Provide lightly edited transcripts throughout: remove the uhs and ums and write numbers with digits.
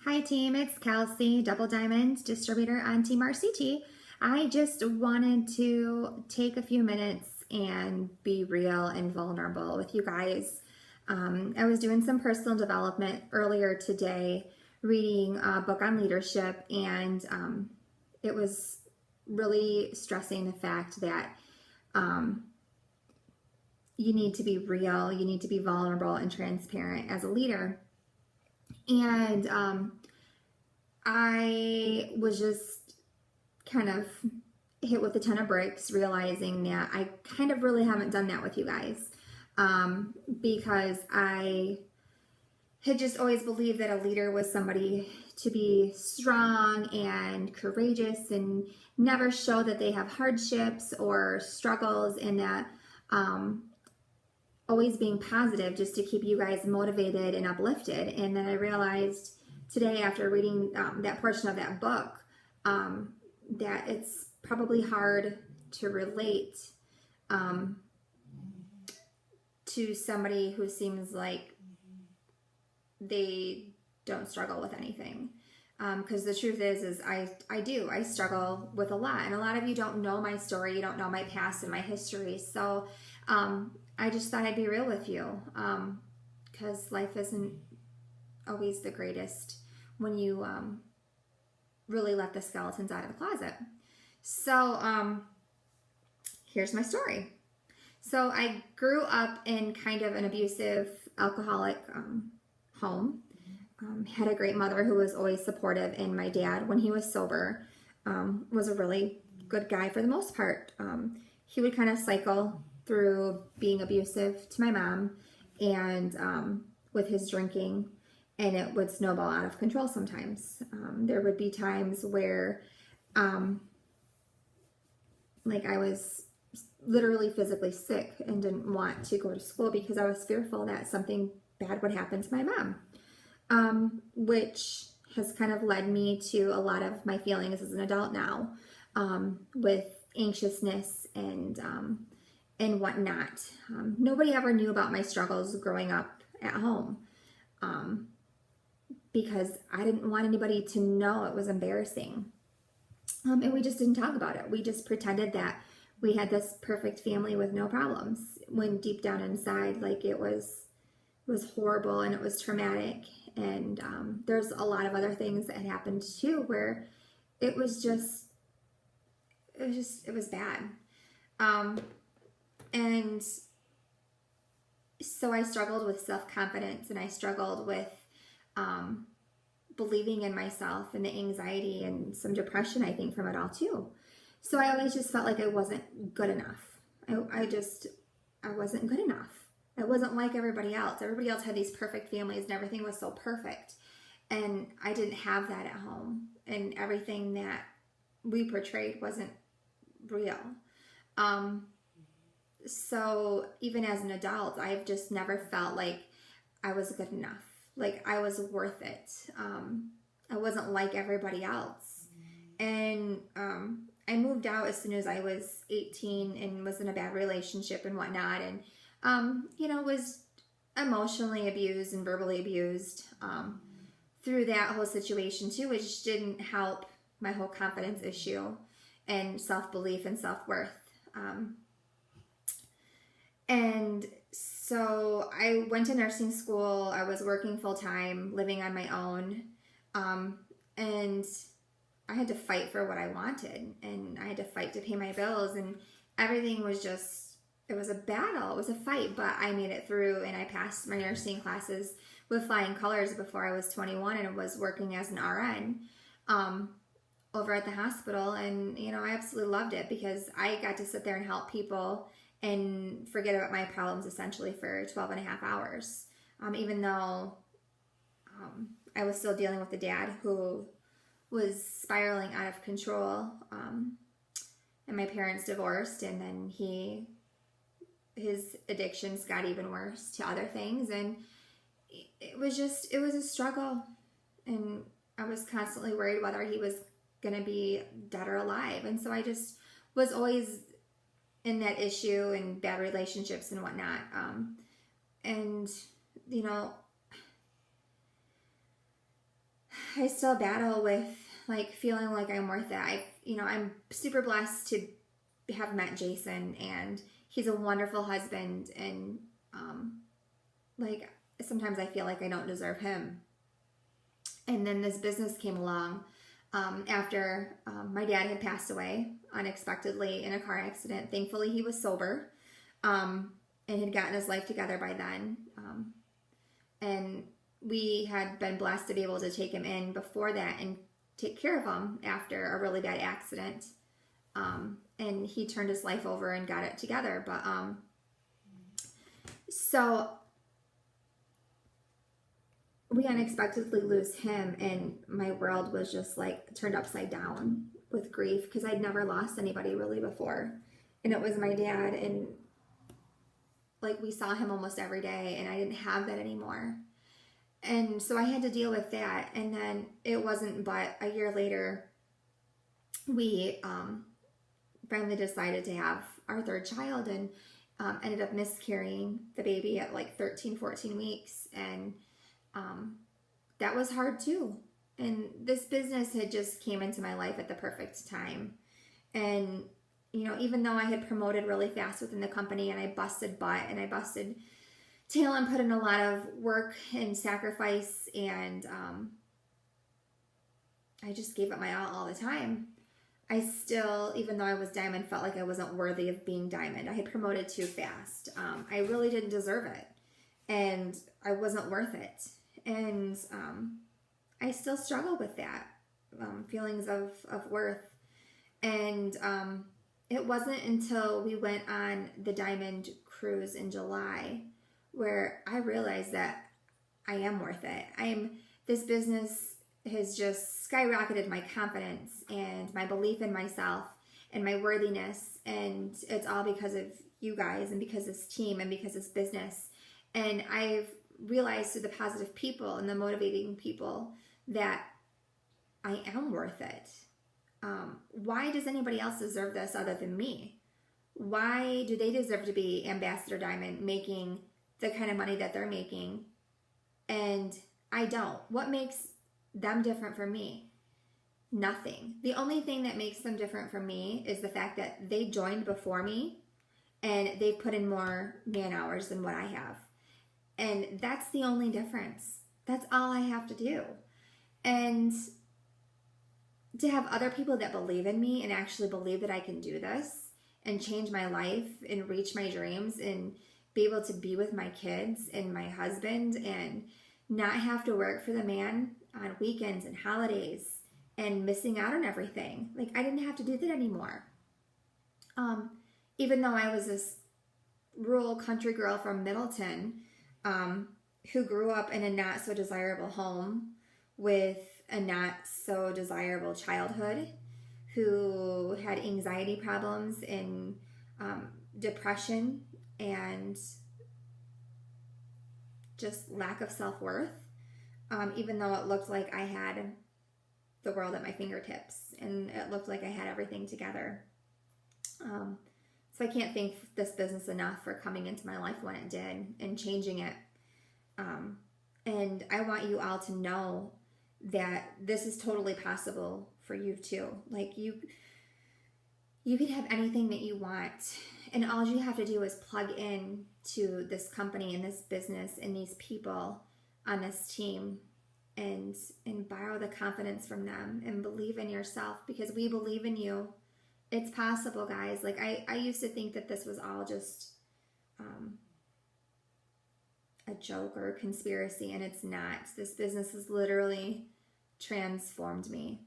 Hi team, it's Kelsey, Double Diamond distributor on Team RCT. I just wanted to take a few minutes and be real and vulnerable with you guys. I was doing some personal development earlier today, reading a book on leadership, and it was really stressing the fact that you need to be real, you need to be vulnerable and transparent as a leader. And I was just kind of hit with a ton of bricks, realizing that I kind of really haven't done that with you guys, because I had just always believed that a leader was somebody to be strong and courageous and never show that they have hardships or struggles, and that always being positive just to keep you guys motivated and uplifted. And then I realized today, after reading that portion of that book, that it's probably hard to relate to somebody who seems like they don't struggle with anything. Because the truth is I struggle with a lot. And a lot of you don't know my story. You don't know my past and my history. So I just thought I'd be real with you, because life isn't always the greatest when you really let the skeletons out of the closet. So here's my story. So I grew up in kind of an abusive, alcoholic home. Had a great mother who was always supportive, and my dad, when he was sober, was a really good guy for the most part. He would kind of cycle through being abusive to my mom and with his drinking, and it would snowball out of control sometimes. There would be times where like I was literally physically sick and didn't want to go to school because I was fearful that something bad would happen to my mom, which has kind of led me to a lot of my feelings as an adult now, with anxiousness and whatnot. Nobody ever knew about my struggles growing up at home, because I didn't want anybody to know. It was embarrassing. And we just didn't talk about it. We just pretended that we had this perfect family with no problems, when deep down inside, like it was horrible and it was traumatic. And there's a lot of other things that had happened too, where it was bad. And so I struggled with self-confidence, and I struggled with believing in myself, and the anxiety and some depression, I think, from it all too. So I always just felt like I wasn't good enough. I wasn't good enough. I wasn't like everybody else. Everybody else had these perfect families and everything was so perfect. And I didn't have that at home. And everything that we portrayed wasn't real. So even as an adult, I've just never felt like I was good enough. Like I was worth it. I wasn't like everybody else. And I moved out as soon as I was 18 and was in a bad relationship and whatnot. And was emotionally abused and verbally abused through that whole situation too, which didn't help my whole confidence issue and self-belief and self-worth. And so I went to nursing school. I was working full-time, living on my own, and I had to fight for what I wanted, and I had to fight to pay my bills, and everything was just, it was a battle. It was a fight, but I made it through, and I passed my nursing classes with flying colors before I was 21, and I was working as an RN over at the hospital. And I absolutely loved it, because I got to sit there and help people and forget about my problems essentially for 12 and a half hours, even though I was still dealing with the dad who was spiraling out of control, and my parents divorced, and then his addictions got even worse to other things, and it was a struggle, and I was constantly worried whether he was gonna be dead or alive. And so I just was always in that issue and bad relationships and whatnot. And I still battle with like feeling like I'm worth it. I'm super blessed to have met Jason, and he's a wonderful husband, and like sometimes I feel like I don't deserve him. And then this business came along after my dad had passed away unexpectedly in a car accident. Thankfully, he was sober and had gotten his life together by then. And we had been blessed to be able to take him in before that and take care of him after a really bad accident. And he turned his life over and got it together. But so we unexpectedly lose him, and my world was just like turned upside down with grief because I'd never lost anybody really before. And it was my dad, and like we saw him almost every day, and I didn't have that anymore. And so I had to deal with that. And then it wasn't but a year later, we finally decided to have our third child, and ended up miscarrying the baby at like 13, 14 weeks. And that was hard too. And this business had just came into my life at the perfect time. And, even though I had promoted really fast within the company, and I busted butt and I busted tail and put in a lot of work and sacrifice, and I just gave it my all the time, I still, even though I was diamond, felt like I wasn't worthy of being diamond. I had promoted too fast. I really didn't deserve it, and I wasn't worth it. And I still struggle with that, feelings of worth. And it wasn't until we went on the Diamond Cruise in July where I realized that I am worth it. This business has just skyrocketed my confidence and my belief in myself and my worthiness. And it's all because of you guys, and because this team, and because this business. And I've realized through the positive people and the motivating people that I am worth it. Why does anybody else deserve this other than me? Why do they deserve to be Ambassador Diamond, making the kind of money that they're making, and I don't? What makes them different from me? Nothing. The only thing that makes them different from me is the fact that they joined before me, and they've put in more man hours than what I have. And that's the only difference. That's all I have to do. And to have other people that believe in me and actually believe that I can do this and change my life and reach my dreams and be able to be with my kids and my husband and not have to work for the man on weekends and holidays and missing out on everything. Like, I didn't have to do that anymore. Even though I was this rural country girl from Middleton, who grew up in a not so desirable home with a not so desirable childhood, who had anxiety problems and depression and just lack of self-worth, even though it looked like I had the world at my fingertips and it looked like I had everything together. So I can't thank this business enough for coming into my life when it did and changing it. And I want you all to know that this is totally possible for you too. Like, you can have anything that you want, and all you have to do is plug in to this company and this business and these people on this team, and borrow the confidence from them and believe in yourself, because we believe in you. It's possible, guys. Like, I used to think that this was all just a joke or a conspiracy, and it's not. This business has literally transformed me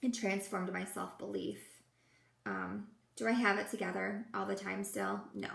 and transformed my self-belief. Do I have it together all the time still? No.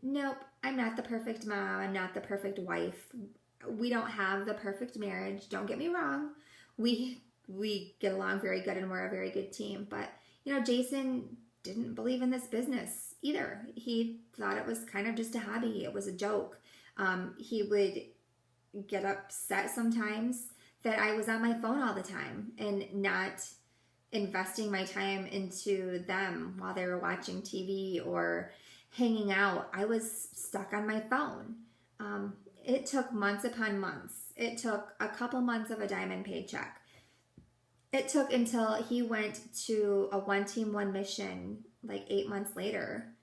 Nope. I'm not the perfect mom. I'm not the perfect wife. We don't have the perfect marriage. Don't get me wrong. We get along very good, and we're a very good team. But, Jason didn't believe in this business either. He thought it was kind of just a hobby. It was a joke. He would get upset sometimes that I was on my phone all the time and not investing my time into them while they were watching TV or hanging out. I was stuck on my phone. It took months upon months it took a couple months of a diamond paycheck. It took until he went to a one team, one mission, like 8 months later,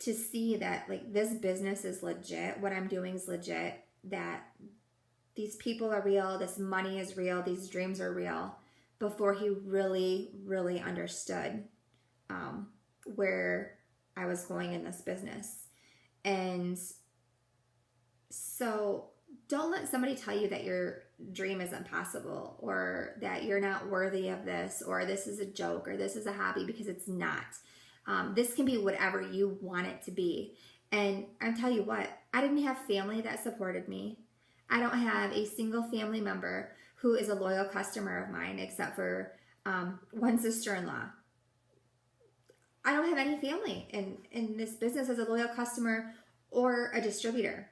to see that like this business is legit, what I'm doing is legit, that these people are real, this money is real, these dreams are real, before he really, really understood where I was going in this business. And so don't let somebody tell you that your dream isn't possible, or that you're not worthy of this, or this is a joke, or this is a hobby, because it's not. This can be whatever you want it to be. And I'll tell you what, I didn't have family that supported me. I don't have a single family member who is a loyal customer of mine, except for one sister-in-law. I don't have any family in this business as a loyal customer or a distributor.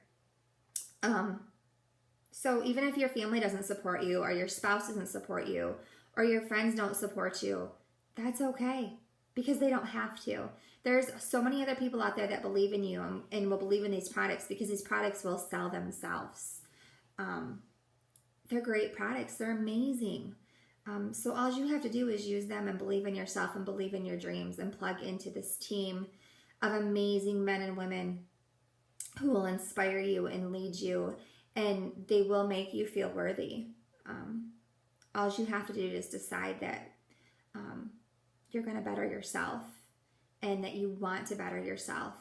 So even if your family doesn't support you, or your spouse doesn't support you, or your friends don't support you, that's okay, because they don't have to. There's so many other people out there that believe in you and will believe in these products, because these products will sell themselves. They're great products. They're amazing. So all you have to do is use them and believe in yourself and believe in your dreams, and plug into this team of amazing men and women who will inspire you and lead you, and they will make you feel worthy. All you have to do is decide that you're going to better yourself, and that you want to better yourself,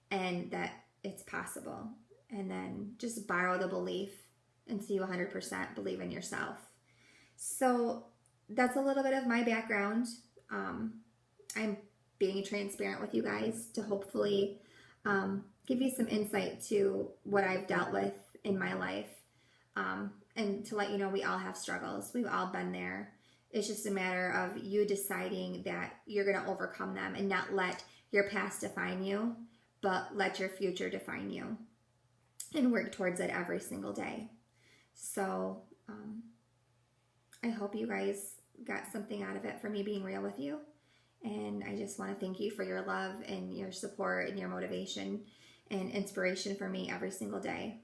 and that it's possible. And then just borrow the belief until you 100% believe in yourself. So that's a little bit of my background. I'm being transparent with you guys to hopefully give you some insight to what I've dealt with in my life, and to let you know we all have struggles. We've all been there. It's just a matter of you deciding that you're going to overcome them and not let your past define you, but let your future define you, and work towards it every single day. So I hope you guys got something out of it for me being real with you. And I just want to thank you for your love and your support and your motivation and inspiration for me every single day,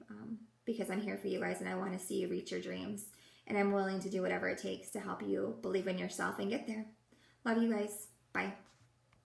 because I'm here for you guys, and I want to see you reach your dreams. And I'm willing to do whatever it takes to help you believe in yourself and get there. Love you guys. Bye.